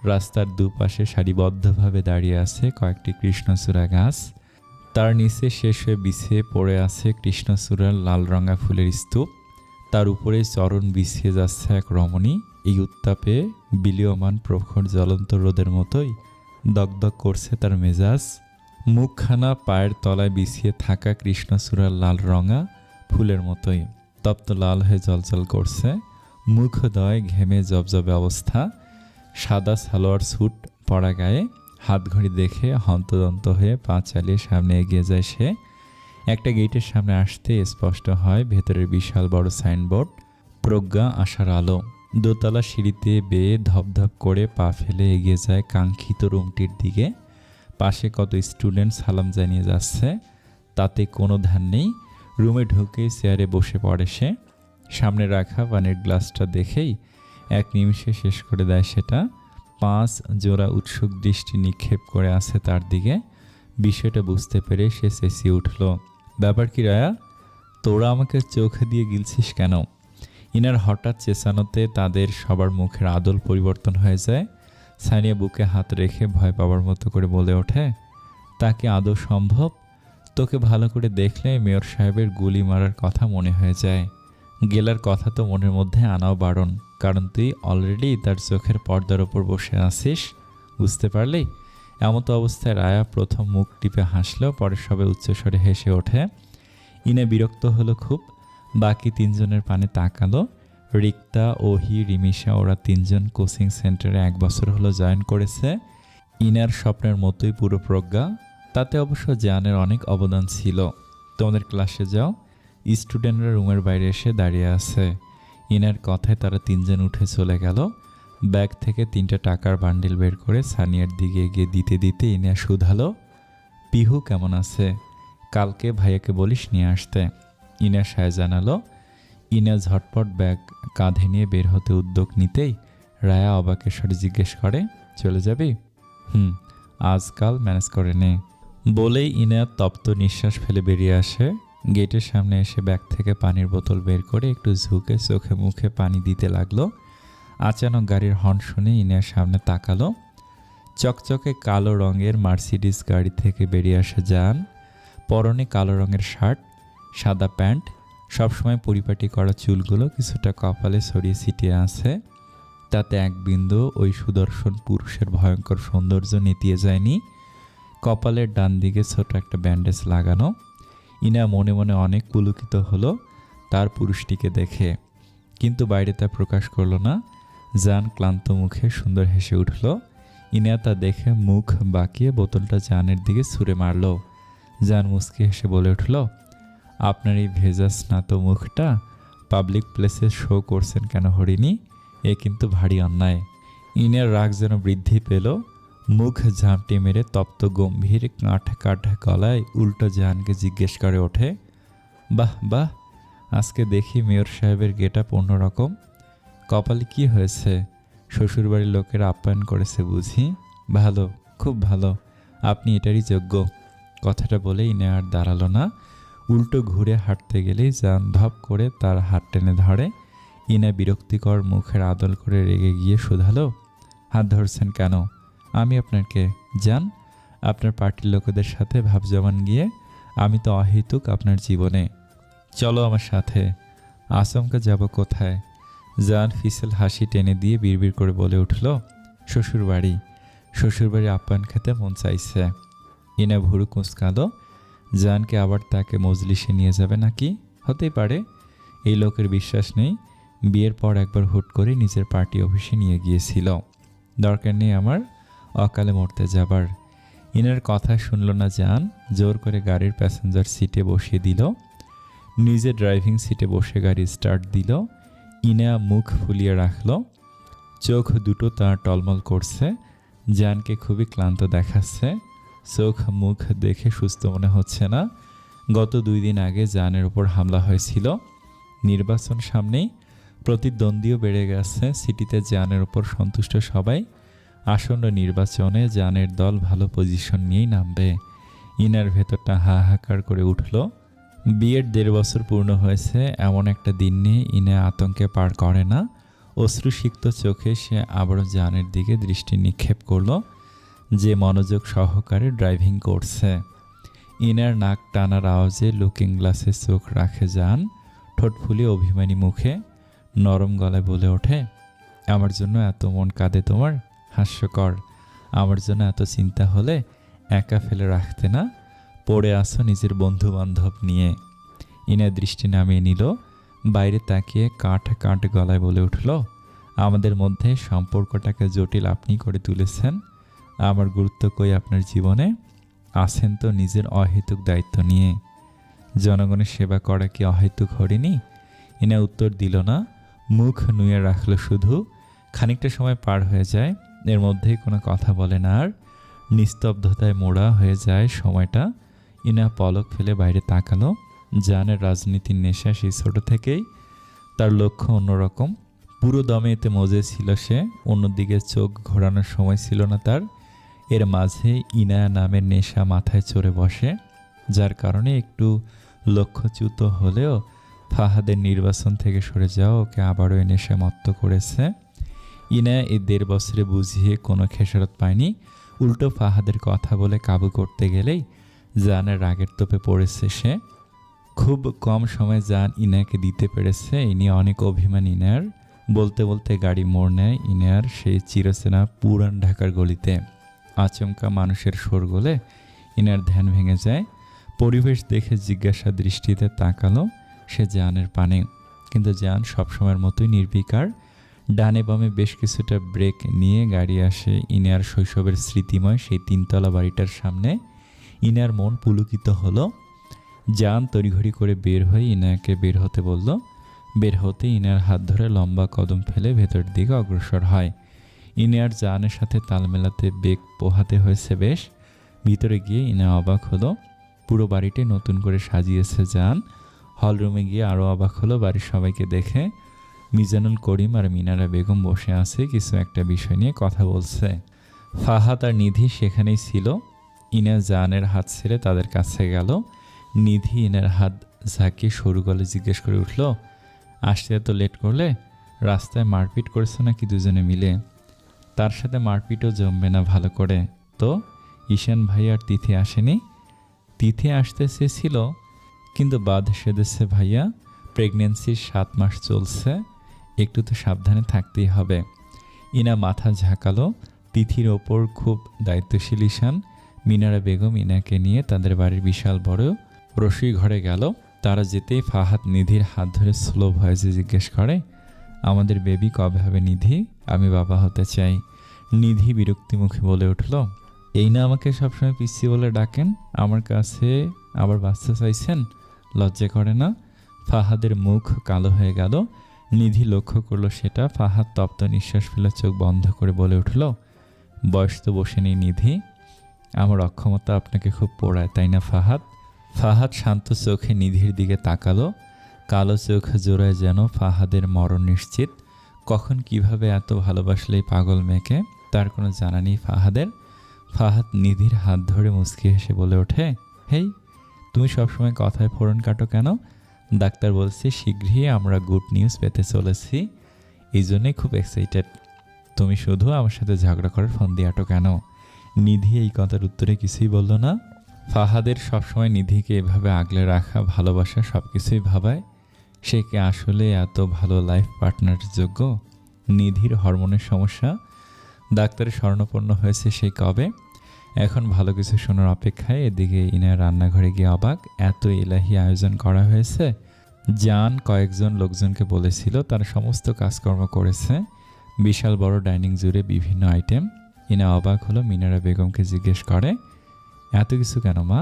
Speaker 1: রাস্তার দুপাশে সারিবদ্ধভাবে দাঁড়িয়ে আছে কয়েকটি কৃষ্ণচূড়া গাছ। তার নিচে শেষ হয়ে বিছিয়ে পড়ে আছে কৃষ্ণচূড়ার লাল রঙা ফুলের স্তূপ। তার উপরে চরণ বিছিয়ে যাচ্ছে এক রমণী। এই উত্তাপে বিলীয়মান প্রখর জ্বলন্ত রোদের মতোই দগদগ করছে তার মেজাজ। মুখখানা পায়ের তলায় বিছিয়ে থাকা কৃষ্ণচূড়ার লাল রঙা ফুলের মতোই তপ্ত লাল হয়ে জ্বলজ্বল করছে। মুখদয় ঘেমে জবজবে অবস্থা। সাদা সালোয়ার স্যুট পরা গায়ে, হাতঘড়ি দেখে হন্তদন্ত হয়ে পা চালিয়ে সামনে এগিয়ে যায় সে। একটা গেটের সামনে আসতে স্পষ্ট হয় ভেতরের বিশাল বড় সাইনবোর্ড, প্রজ্ঞা আশার আলো। দোতলা সিঁড়িতে বেয়ে ধপধপ করে পা ফেলে এগিয়ে যায় কাঙ্ক্ষিত রুমটির দিকে। পাশে কত স্টুডেন্ট সালাম জানিয়ে যাচ্ছে, তাতে কোনো ধ্যান নেই। রুমে ঢুকে চেয়ারে বসে পড়ে সে। সামনে রাখা পানির গ্লাসটা দেখেই এক নিমিষে শেষ করে দেয় সেটা। 5 জোড়া উৎসুক দৃষ্টি নিক্ষেপ করে আছে তার দিকে। বিষয়টা বুঝতে পেরে সে চেঁচিয়ে উঠল, ব্যাপার কি রায়া, তোরা আমাকে চোখে দিয়ে গিলছিস কেন? ইনার হঠাৎ চেঁচানোতে তাদের সবার মুখের আদল পরিবর্তন হয়ে যায়। সানিয়া বুকে হাত রেখে ভয় পাওয়ার মতো করে বলে ওঠে, তা কি আদৌ সম্ভব? তোকে ভালো করে দেখলে মেয়র সাহেবের গুলি মারার কথা মনে হয়ে যায়। গেলার কথা তো মনের মধ্যে আনাও বারণ, কারণ তুই অলরেডি তার চোখের পর্দার ওপর বসে আছিস, বুঝতে পারলি? এমতো অবস্থায় রায়া প্রথম মুখ টিপে হাসলো, পরে সবে উচ্চস্বরে হেসে ওঠে। ইনা বিরক্ত হলো খুব। বাকি 3 জনের পানে তাকালো। রিক্তা, ওহি, রিমিশা ওরা 3 জন কোচিং সেন্টারে 1 বছর হলো জয়েন করেছে। ইনার স্বপ্নের মতোই পুরো প্রজ্ঞা, তাতে অবশ্য জানের অনেক অবদান ছিল। তোমাদের ক্লাসে যাও। স্টুডেন্টরা রুমের বাইরে এসে দাঁড়িয়ে আছে। ইনার কথায় তারা তিনজন উঠে চলে গেল। ব্যাগ থেকে 3টা টাকার বান্ডিল বের করে সানিয়ার দিকে এগিয়ে দিতে দিতে ইনা শুধালো, পিহু কেমন আছে? কালকে ভাইয়াকে বলিস নিয়ে আসতে। ইনা সায় জানালো। ইনা ঝটপট ব্যাগ কাঁধে নিয়ে বের হতে উদ্যোগ নিতেই রায়া অবাকের স্বরে জিজ্ঞেস করে, চলে যাবি? আজকাল ম্যানেজ করে নে বলেই ইনা তপ্ত নিঃশ্বাস ফেলে বেরিয়ে আসে। গেটের সামনে এসে ব্যাগ থেকে পানির বোতল বের করে একটু ঝুঁকে চোখে মুখে পানি দিতে লাগলো। আচানক গাড়ির হর্ন শুনে ইনার সামনে তাকালো। চকচকে কালো রঙের মার্সিডিজ গাড়ি থেকে বেরিয়ে আসে জান। পরনে কালো রঙের শার্ট, সাদা প্যান্ট, সবসময় পরিপাটি করা চুলগুলো কিছুটা কপালে ছড়িয়ে ছিটিয়ে আছে। তাতে এক বিন্দু ওই সুদর্শন পুরুষের ভয়ঙ্কর সৌন্দর্য নেতিয়ে যায়নি। কপালের ডান দিকে ছোট একটা ব্যান্ডেজ লাগানো। ইনা মনে মনে অনেক পুলকিত হলো তার পুরুষটিকে দেখে, কিন্তু বাইরে তা প্রকাশ করল না। জান ক্লান্ত মুখে সুন্দর হেসে উঠল। ইনা তা দেখে মুখ বাঁকিয়ে বোতলটা জানের দিকে ছুঁড়ে মারল। জান মুচকি হেসে বলে উঠল, আপনার এই ভেজা স্নাত মুখটা পাবলিক প্লেসে শো করছেন কেন হরিণী? এ কিন্তু ভারী অন্যায়। ইনার রাগ যেন বৃদ্ধি পেল। মুখ ঝাঁপটি মেরে তপ্ত গম্ভীর কাঠ গলায় উল্টো জাহানকে জিজ্ঞেস করে ওঠে, বাহ বাহ, আজকে দেখি মেয়র সাহেবের গেটআপ অন্যরকম। কপালে কি হয়েছে? শ্বশুরবাড়ির লোকেরা আপ্যায়ন করেছে বুঝি? ভালো, খুব ভালো, আপনি এটারই যোগ্য। কথাটা বলে ইনে আর দাঁড়ালো না। উল্টো ঘুরে হাঁটতে গেলেই জান ধপ করে তার হাত টেনে ধরে। ইনা বিরক্তিকর মুখের আদল করে রেগে গিয়ে শুধালো, হাত ধরছেন কেন? আমি আপনাকে জান? আপনার পার্টির লোকেদের সাথে ভাব জমান গিয়ে আমি তো অহেতুক আপনার জীবনে। চলো আমার সাথে। আচমকা যাব কোথায়? জান ফিসেল হাসি টেনে দিয়ে বিড়বিড় করে বলে উঠল, শ্বশুরবাড়ি। শ্বশুরবাড়ি আপ্যায়ন খেতে মন চাইছে। ইনা ভুরু কুঁচকালো। জানকে আবার তাকে মজলিসে নিয়ে যাবে নাকি? হতেই পারে। এই লোকের বিশ্বাস নেই। বিয়ের পর একবার হুট করে নিজের পার্টি অফিসে নিয়ে গিয়েছিল। দরকার নেই আমার অকালে মরতে যাবার। ইনার কথা শুনল না জান। জোর করে গাড়ির প্যাসেঞ্জার সিটে বসিয়ে দিল। নিজে ড্রাইভিং সিটে বসে গাড়ি স্টার্ট দিল। ইনা মুখ ফুলিয়ে রাখল। চোখ দুটো তার টলমল করছে। জানকে খুবই ক্লান্ত দেখাচ্ছে। চোখ মুখ দেখে সুস্থ মনে হচ্ছে না। গত 2 দিন আগে জানের ওপর হামলা হয়েছিল। নির্বাচন সামনেই, প্রতিদ্বন্দ্বীও বেড়ে গেছে। সিটিতে জানের ওপর সন্তুষ্ট সবাই। আসন্ন নির্বাচনে জানের দল ভালো পজিশন নিয়েই নামবে। ইনার ভেতরটা হাহাকার করে উঠল। বিয়ের 1.5 বছর পূর্ণ হয়েছে, এমন একটা দিন নিয়ে ইনা আতঙ্কে পার করে না। অশ্রুসিক্ত চোখে সে আবারও জানের দিকে দৃষ্টি নিক্ষেপ করল, যে মনোযোগ সহকারে ড্রাইভিং করছে। ইনার নাক টানার আওয়াজে লুকিং গ্লাসে চোখ রাখে জান। ঠোঁট ফুলিয়ে অভিমানী মুখে নরম গলায় বলে ওঠে, আমার জন্য এত মন কাঁদে তোমার? হাস্যকর। আমার জন্য এত চিন্তা হলে একা ফেলে রাখতে না, পড়ে আসো নিজের বন্ধু বান্ধব নিয়ে। ইনা দৃষ্টি নামিয়ে নিল। বাইরে তাকিয়ে কাঠ গলায় বলে উঠল, আমাদের মধ্যে সম্পর্কটাকে জটিল আপনি করে তুলেছেন। আমার গুরুত্ব কই আপনার জীবনে? আছেন তো নিজের অহেতুক দায়িত্ব নিয়ে। জনগণের সেবা করা কি অহেতুক হরিনি? ইনা উত্তর দিল না। মুখ নুয়ে রাখলো শুধু। খানিকটা সময় পার হয়ে যায়। এর মধ্যেই কোনো কথা বলে না আর। নিস্তব্ধতায় মোড়া হয়ে যায় সময়টা। ইনা পলক ফেলে বাইরে তাকালো। জানের রাজনীতির নেশা সেই ছোট থেকেই। তার লক্ষ্য অন্যরকম। পুরো দমে এতে মজে ছিল সে। অন্যদিকে চোখ ঘোরানোর সময় ছিল না তার। এর মাঝে ইনায়া নামের নেশা মাথায় চড়ে বসে, যার কারণে একটু লক্ষ্যচ্যুত হলেও ফাহাদের নির্বাচন থেকে সরে যাওয়া ওকে আবারও এ নেশা মত্ত করেছে। ইনায়া এই 1.5 বছরে বুঝিয়ে কোনো খেসারত পায়নি। উল্টো ফাহাদের কথা বলে কাবু করতে গেলেই জানের রাগের তোপে পড়েছে সে। খুব কম সময় জান ইনায়াকে দিতে পেরেছে। এই নিয়ে অনেক অভিমান ইনায়ার। বলতে বলতে গাড়ি মোড় নেয় ইনায়ার সেই চিরচেনা পুরান ঢাকার গলিতে। আচমকা মানুষের শোরগোলে ইনার ধ্যান ভেঙে যায়। পরিবেশ দেখে জিজ্ঞাসা দৃষ্টিতে তাকালো সে জানের পানে, কিন্তু জান সবসময়ের মতোই নির্বিকার। ডানে বামে বেশ কিছুটা ব্রেক নিয়ে গাড়ি আসে ইনার শৈশবের স্মৃতিময় সেই তিনতলা বাড়িটার সামনে। ইনার মন পুলকিত হলো। জান তড়িঘড়ি করে বের হয়ে ইনাকে বের হতে বলল। বের হতে ইনার হাত ধরে লম্বা কদম ফেলে ভেতর দিকে অগ্রসর হয়। ইনার জানের সাথে তাল মেলাতে বেগ পোহাতে হয়েছে বেশ। ভিতরে গিয়ে ইনা অবাক হলো, পুরো বাড়িটি নতুন করে সাজিয়েছে জান। হলরুমে গিয়ে আরও অবাক হলো বাড়ির সবাইকে দেখে। মিজানুল করিম আর মিনারা বেগম বসে আছে, কিছু একটা বিষয় নিয়ে কথা বলছে। ফাহাদ আর নিধি সেখানেই ছিল। ইনা জানের হাত ছেড়ে তাদের কাছে গেল। নিধি ইনার হাত ঝাঁকিয়ে সরু গলে জিজ্ঞেস করে উঠল, আসতে এত লেট করলে? রাস্তায় মারপিট করেছো নাকি দুজনে মিলে? তার সাথে মারপিটও জমবে না ভালো করে। তো ঈশান ভাই আর তিথি আসেনি? তিথি আসতে চেয়েছিল, কিন্তু বাদ সেধেছে ভাইয়া। প্রেগনেন্সির 7 মাস চলছে, একটু তো সাবধানে থাকতেই হবে। ইনা মাথা ঝাঁকালো। তিথির ওপর খুব দায়িত্বশীল ঈশান। মিনারা বেগম ইনাকে নিয়ে তাদের বাড়ির বিশাল বড় রসুই ঘরে গেল। তারা যেতেই ফাহাদ নিধির হাত ধরে স্লো ভয়েসে জিজ্ঞেস করে, আমাদের বেবি কবে হবে নিধি? আমি বাবা হতে চাই। নিধি বিরক্তিমুখে বলে উঠল, এই না আমাকে সবসময় পিসি বলে ডাকেন, আমার কাছে আবার বাচ্চা চাইছেন? লজ্জা করে না? ফাহাদের মুখ কালো হয়ে গেল। নিধি লক্ষ্য করলো সেটা। ফাহাদ তপ্ত নিঃশ্বাস ফেলে চোখ বন্ধ করে বলে উঠল, বয়স তো বসেনি নিধি, আমার অক্ষমতা আপনাকে খুব পোড়ায় তাই না ফাহাদ? ফাহাদ শান্ত চোখে নিধির দিকে তাকালো। কালো চোখ জোড়ায় যেন ফাহাদের মরণ নিশ্চিত। কখন কিভাবে এত ভালোবাসলে এই পাগল মেয়েকে তার কোনো জানা নেই ফাহাদের। ফাহাদ নিধির হাত ধরে মুচকি হেসে বলে ওঠে, হেই, তুমি সবসময় কথায় ফোড়ন কাটো কেন? ডাক্তার বলছে শীঘ্রই আমরা গুড নিউজ পেতে চলেছি, এই জন্যই খুব এক্সাইটেড। তুমি শুধু আমার সাথে ঝগড়া করার ফোন দিয়ে আটো কেন? নিধি এই কথার উত্তরে কিছুই বলল না। ফাহাদের সবসময় নিধিকে এভাবে আগলে রাখা, ভালোবাসা সব কিছুই ভাবায়। সে কি আসলে এত ভালো লাইফ পার্টনারের যোগ্য? নিধির হরমোনের সমস্যা, ডাক্তারের শরণাপন্ন হয়েছে সেই কবে। এখন ভালো কিছু শোনার অপেক্ষায়। এদিকে ইনার রান্নাঘরে গিয়ে অবাক, এত এলাহি আয়োজন করা হয়েছে। জান কয়েকজন লোকজনকে বলেছিল, তারা সমস্ত কাজকর্ম করেছে। বিশাল বড় ডাইনিং জুড়ে বিভিন্ন আইটেম। ইনা অবাক হলো। মিনারা বেগমকে জিজ্ঞেস করে, এত কিছু কেন মা?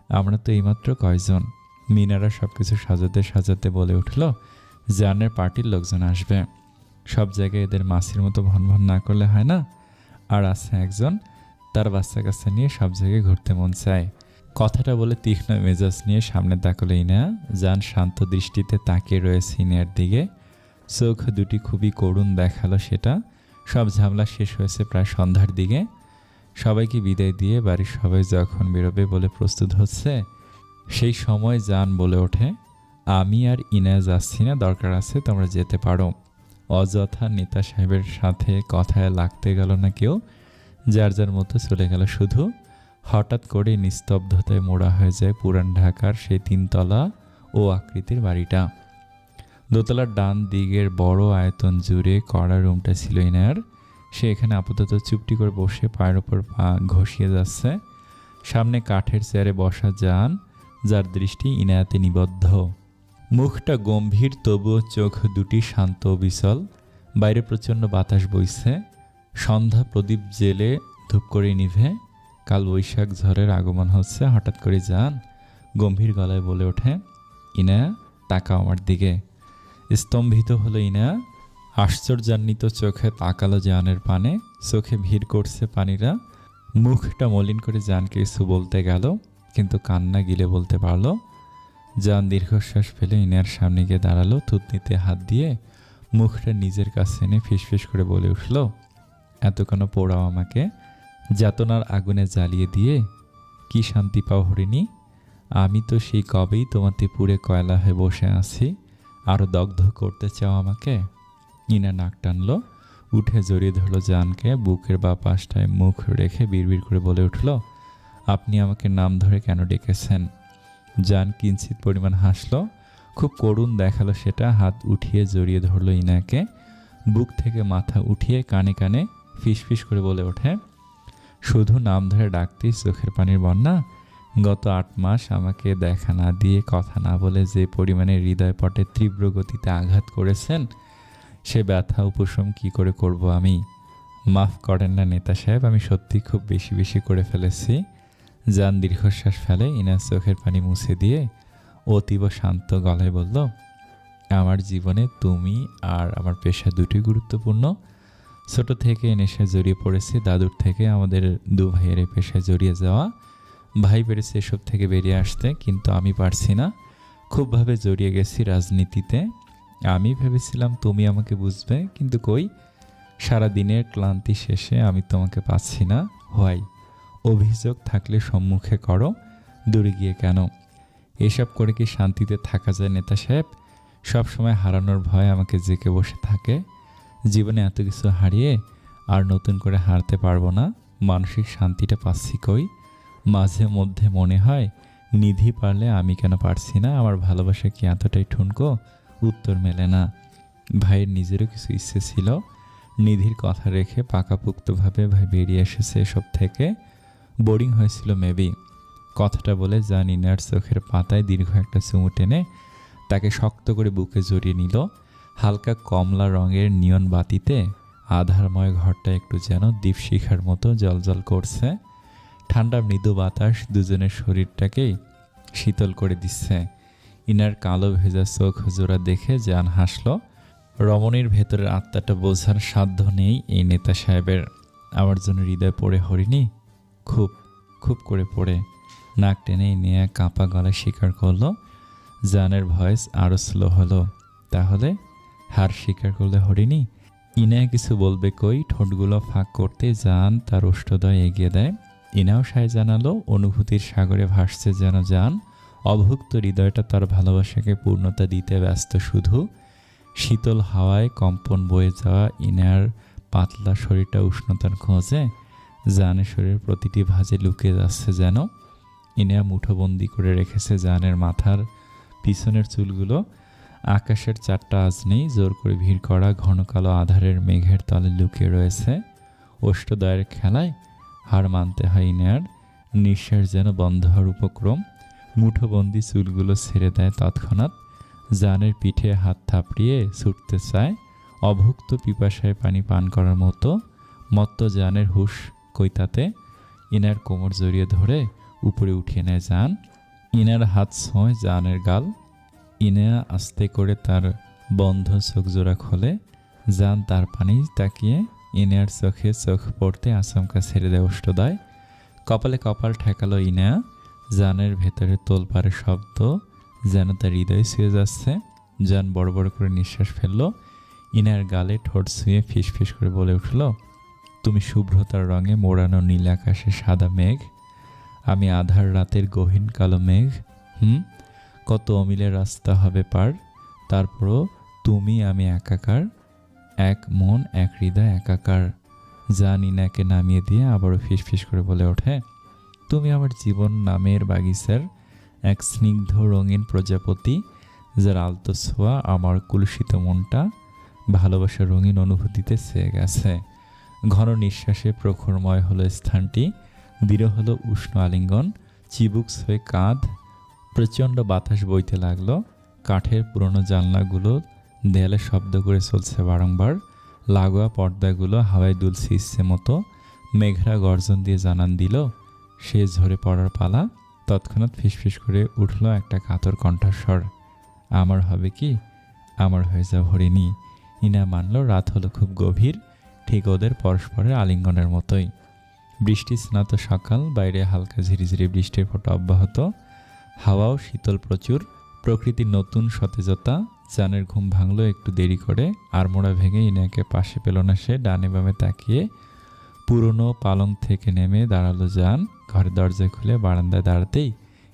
Speaker 1: আমরা তো এইমাত্র কয়জন? মিনারা সব কিছু সাজাতে সাজাতে বলে উঠল, জানের পার্টির লোকজন আসবে। সব জায়গায় এদের মাসির মতো ভনভন না করলে হয় না। আর আছে একজন, তার বাচ্চা কাচ্চা নিয়ে সব জায়গায় ঘুরতে মন চায়। কথাটা বলে তীক্ষ্ণ মেজাজ নিয়ে সামনে তাকালো ইনা। জান শান্ত দৃষ্টিতে তাকিয়ে রয়েছে ইনার দিকে। চোখ দুটি খুবই করুণ দেখালো সেটা। সব ঝামেলা শেষ হয়েছে প্রায় সন্ধ্যার দিকে। সবাইকে বিদায় দিয়ে বাড়ির সবাই যখন বেরোবে বলে প্রস্তুত হচ্ছে, সেই সময় জান বলে ওঠে, আমি আর ইনা যাচ্ছি না, দরকার আছে তোমরা যেতে পারো। অযথা নেতা সাহেবের সাথে কথায় লাগতে গেল না কেউ, যার যার মতো চলে গেল। শুধু হঠাৎ করে নিস্তব্ধতায় মোড়া হয়ে যায় পুরান ঢাকার সেই 3 তলা ও আকৃতির বাড়িটা। দোতলার ডান দিকের বড় আয়তন জুড়ে কড়া রুমটা ছিল ইনার। সে এখানে আপাতত চুপটি করে বসে পায়ের ওপর পা ঘষিয়ে যাচ্ছে। সামনে কাঠের চেয়ারে বসা জান, যার দৃষ্টি ইনায়াতে নিবদ্ধ। মুখটা গম্ভীর, তবুও চোখ দুটি শান্ত ও বিচল। বাইরে প্রচণ্ড বাতাস বইছে। সন্ধ্যা প্রদীপ জেলে ধূপ করে নিভে। কাল বৈশাখ ঝড়ের আগমন হচ্ছে। হঠাৎ করে জান গম্ভীর গলায় বলে ওঠে, ইনা তাকাও আমার দিকে। স্তম্ভিত হলো ইনা। আশ্চর্যান্বিত চোখে তাকালো জানের পানে। চোখে ভিড় করছে পানিরা। মুখটা মলিন করে জানকে কিছু বলতে গেল, কিন্তু কান্না গিলে বলতে পারল। জান দীর্ঘশ্বাস ফেলে ইনার সামনে গিয়ে দাঁড়ালো। থুতনিতে হাত দিয়ে মুখটা নিজের কাছে এনে ফিসফিস করে বলে উঠল, এত কেন পোড়াও আমাকে? যাতনার আগুনে জ্বালিয়ে দিয়ে কি শান্তি পাও হরিণী? আমি তো সেই কবেই তোমাতে পুড়ে কয়লা হয়ে বসে আছি, আরও দগ্ধ করতে চাও আমাকে? ইনা নাক টানলো, উঠে জড়িয়ে ধরলো জানকে। বুকের বা পাশটায় মুখ রেখে বিড়বিড় করে বলে উঠল, আপনি আমাকে নাম ধরে কেন ডেকেছেন? জান কিঞ্চিত পরিমাণ হাসলো। খুব করুণ দেখালো সেটা। হাত উঠিয়ে জড়িয়ে ধরলো ইনাকে। বুক থেকে মাথা উঠিয়ে কানে কানে ফিসফিস করে বলে ওঠে, শুধু নাম ধরে ডাকতেই চোখের পানির বন্যা? গত 8 মাস আমাকে দেখা না দিয়ে, কথা না বলে যে পরিমাণে হৃদয় পটে তীব্র গতিতে আঘাত করেছেন, সে ব্যথা উপশম কি করে করব আমি? মাফ করেন না নেতা সাহেব, আমি সত্যি খুব বেশি বেশি করে ফেলেছি। জান দীর্ঘশ্বাস ফেলে ইনার চোখের পানি মুছে দিয়ে অতীব শান্ত গলায় বলল, আমার জীবনে তুমি আর আমার পেশা দুটোই গুরুত্বপূর্ণ। ছোট থেকে নেশায় জড়িয়ে পড়েছি, দাদুর থেকে আমাদের দু ভাইয়ের এই পেশায় জড়িয়ে যাওয়া। ভাই পেরেছে এসব থেকে বেরিয়ে আসতে, কিন্তু আমি পারছি না। খুবভাবে জড়িয়ে গেছি রাজনীতিতে। আমি ভেবেছিলাম তুমি আমাকে বুঝবে, কিন্তু কই, সারা দিনের ক্লান্তি শেষে আমি তোমাকে পাচ্ছি না। হোয়াই? অভিযোগ থাকলে সম্মুখে করো, দূরে গিয়ে কেন? এসব করে কি শান্তিতে থাকা যায় নেতা সাহেব? সবসময় হারানোর ভয় আমাকে জেঁকে বসে থাকে। জীবনে এত কিছু হারিয়ে আর নতুন করে হারতে পারবো না। মানসিক শান্তিটা পাচ্ছি কই? মাঝে মধ্যে মনে হয় নিধি পারলে আমি কেন পারছি না? আমার ভালোবাসা কি এতটাই ঠুনকো? উত্তর মেলে না। ভাইয়ের নিজেরও কিছু ইচ্ছে ছিল। নিধির কথা রেখে পাকাপোক্তভাবে ভাই বেরিয়ে এসেছে এসব থেকে। বোরিং হয়েছিল মেবি। কথাটা বলে জান ইনার চোখের পাতায় দীর্ঘ একটা চুমু টেনে তাকে শক্ত করে বুকে জড়িয়ে নিল। হালকা কমলা রঙের নিয়ন বাতিতে আধারময় ঘরটা একটু যেন দীপশিখার মতো জ্বলজ্বল করছে। ঠান্ডা মৃদু বাতাস দুজনের শরীরটাকেই শীতল করে দিচ্ছে। ইনার কালো ভেজা চোখ জোড়া দেখে জান হাসল। রমণীর ভেতরের আত্মাটা বোঝার সাধ্য নেই এই নেতা সাহেবের। আমার জন্য হৃদয় পড়ে হরিণী, খুব খুব করে পড়ে। নাক টেনে নেয়া কাঁপা গলায় স্বীকার করলো। জানের ভয়েস আরও স্লো হলো, তাহলে হার স্বীকার করলে হরিণী? ইনা কিছু বলবে কই, ঠোঁটগুলো ফাঁক করতে জান তার ওষ্ঠদয় এগিয়ে দেয়। ইনাও সায় জানালো। অনুভূতির সাগরে ভাসছে যেন জান। অভুক্ত হৃদয়টা তার ভালোবাসাকে পূর্ণতা দিতে ব্যস্ত শুধু। শীতল হাওয়ায় কম্পন বয়ে যাওয়া ইনার পাতলা শরীরটা উষ্ণতার খোঁজে। জানের শরীরের প্রতিটি ভাঁজে লুকিয়ে যাচ্ছে যেন। ইনা মুঠোবন্দি করে রেখেছে জানের মাথার পিছনের চুলগুলো। আকাশের চারটা আজ নেই, জোর করে ভিড় করা ঘন কালো আধারের মেঘের তলে লুকিয়ে রয়েছে। অষ্টদয়ের খেলায় হার মানতে হয় ইনার। নিঃশ্বাস যেন বন্ধ হওয়ার উপক্রম। মুঠোবন্দি চুলগুলো ছেড়ে দেয় তৎক্ষণাৎ। জানের পিঠে হাত থাপড়িয়ে ছুটতে চায়, অভুক্ত পিপাসায় পানি পান করার মতো। মত্ত জানের হুঁশ কৈতাতে ইনার কোমর জড়িয়ে ধরে উপরে উঠিয়ে নেয় জান। ইনার হাত ছোঁয় জানের গাল। ইনা আস্তে করে তার বন্ধ চোখ জোড়া খোলে। জান তার পানি তাকিয়ে ইনার চোখে চোখ পড়তে আচমকা ছেড়ে দেয় অষ্টদয়। কপালে কপাল ঠেকালো ইনা। জানের ভেতরে তোলপাড়ের শব্দ যেন তার হৃদয় ছুঁয়ে যাচ্ছে। জান বড় বড় করে নিঃশ্বাস ফেলল। ইনার গালে ঠোঁট ছুঁয়ে ফিস ফিস করে বলে উঠল, তুমি শুভ্রতার রঙে মোড়ানো নীল আকাশে সাদা মেঘ, আমি আধার রাতের গহীন কালো মেঘ। কত অমিলের রাস্তা হবে পার, তারপরও তুমি আমি একাকার, এক মন এক হৃদয় একাকার। জান ইনাকে নামিয়ে দিয়ে আবারও ফিস ফিস করে বলে ওঠে, তুমি আমার জীবন নামের বাগিচার এক স্নিগ্ধ রঙিন প্রজাপতি, যার আলতো ছোঁয়া আমার কুলসিত মনটা ভালোবাসার রঙিন অনুভূতিতে ছেয়ে গেছে। ঘন নিঃশ্বাসে প্রখরময় হলো স্থানটি। দৃঢ় হলো উষ্ণ আলিঙ্গন। চিবুক হয়ে কাঁধ। প্রচণ্ড বাতাস বইতে লাগলো। কাঠের পুরনো জানলাগুলো দেয়ালে শব্দ করে চলছে বারংবার। লাগোয়া পর্দাগুলো হাওয়ায় দুলছে ইচ্ছে মতো। মেঘরা গর্জন দিয়ে জানান দিল সে ঝরে পড়ার পালা। তৎক্ষণাৎ ফিসফিস করে উঠল একটা কাতর কণ্ঠস্বর, আমার হবে কি, আমার হয়ে যাও হরিণী। ইনা মানল রাত হলো খুব গভীর, ঠিক ওদের পরস্পরের আলিঙ্গনের মতোই। বৃষ্টি স্নাত সকাল, বাইরে হালকা ঝিরিঝিরি বৃষ্টির ফোঁটা অব্যাহত। হাওয়াও শীতল প্রচুর। প্রকৃতির নতুন সতেজতা। জানের ঘুম ভাঙল একটু দেরি করে। আড়মোড়া ভেঙে ইনাকে পাশে পেল না সে। ডানে বামে তাকিয়ে পুরনো পালং থেকে নেমে দাঁড়ালো জান। ঘরের দরজা খুলে বারান্দায় দাঁড়াতেই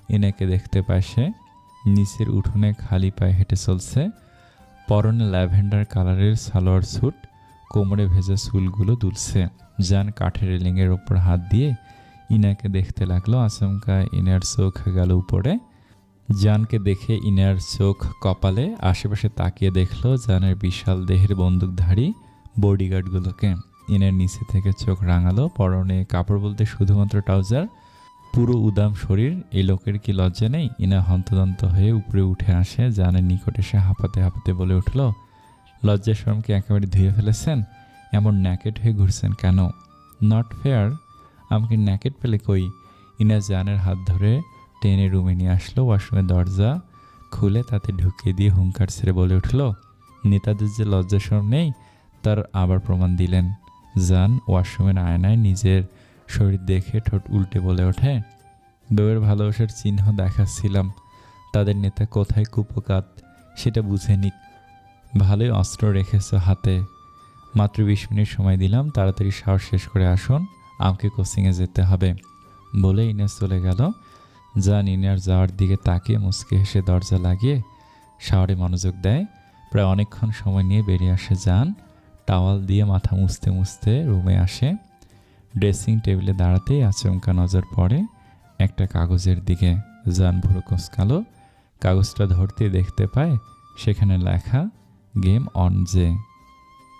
Speaker 1: ইনাকে দেখতে পায় সে। নিচের উঠোনে খালি পায়ে হেঁটে চলছে। পরনে ল্যাভেন্ডার কালারের সালোয়ার স্যুট। কোমরে ভেজা চুলগুলো দুলছে। জান কাঠের রেলিংয়ের ওপর হাত দিয়ে ইনাকে দেখতে লাগলো। আচমকা ইনার চোখ গেল উপরে। জানকে দেখে ইনার চোখ কপালে। আশেপাশে তাকিয়ে দেখলো জানের বিশাল দেহের বন্দুকধারী বডিগার্ডগুলোকে। ইনার নিচে থেকে চোখ রাঙালো। পরনে কাপড় বলতে শুধুমাত্র ট্রাউজার, পুরো উদাম শরীর। এই লোকের কি লজ্জা নেই? ইনা হন্তদন্ত হয়ে উপরে উঠে আসে। জানের নিকট এসে হাঁপাতে হাঁপাতে বলে উঠল, লজ্জা শরমকে একেবারে ধুয়ে ফেলেছেন? এমন ন্যাকেট হয়ে ঘুরছেন কেন? Not fair. আমাকে ন্যাকেট পেলে কই? ইনা জানের হাত ধরে টেনে রুমে নিয়ে আসলো। ওয়াশরুমের দরজা খুলে তাতে ঢুকিয়ে দিয়ে হুঙ্কার ছেড়ে বলে উঠল, নেতাদের যে লজ্জা শরম নেই তার আবার প্রমাণ দিলেন। জান ওয়াশরুমের আয়নায় নিজের শরীর দেখে ঠোঁট উল্টে বলে ওঠে, বউয়ের ভালোবাসার চিহ্ন দেখাচ্ছিলাম, তাদের নেতা কোথায় কুপকাত সেটা বুঝে নিক। ভালোই অস্ত্র রেখেছ হাতে। মাত্র 20 মিনিট সময় দিলাম, তাড়াতাড়ি শাওয়ার শেষ করে আসুন, আমাকে কোচিংয়ে যেতে হবে। বলে ইনেস চলে গেল। জান ইনার যাওয়ার দিকে তাকিয়ে মুচকি হেসে দরজা লাগিয়ে শাওয়ারে মনোযোগ দেয়। প্রায় অনেকক্ষণ সময় নিয়ে বেরিয়ে আসে জান। টাওয়াল দিয়ে মাথা মুছতে মুছতে রুমে আসে। ড্রেসিং টেবিলে দাঁড়াতেই আচমকা নজর পড়ে একটা কাগজের দিকে। জান ভুরু কুঁচকালো। কাগজটা ধরতে দেখতে পায় সেখানে লেখা গেম অন জে।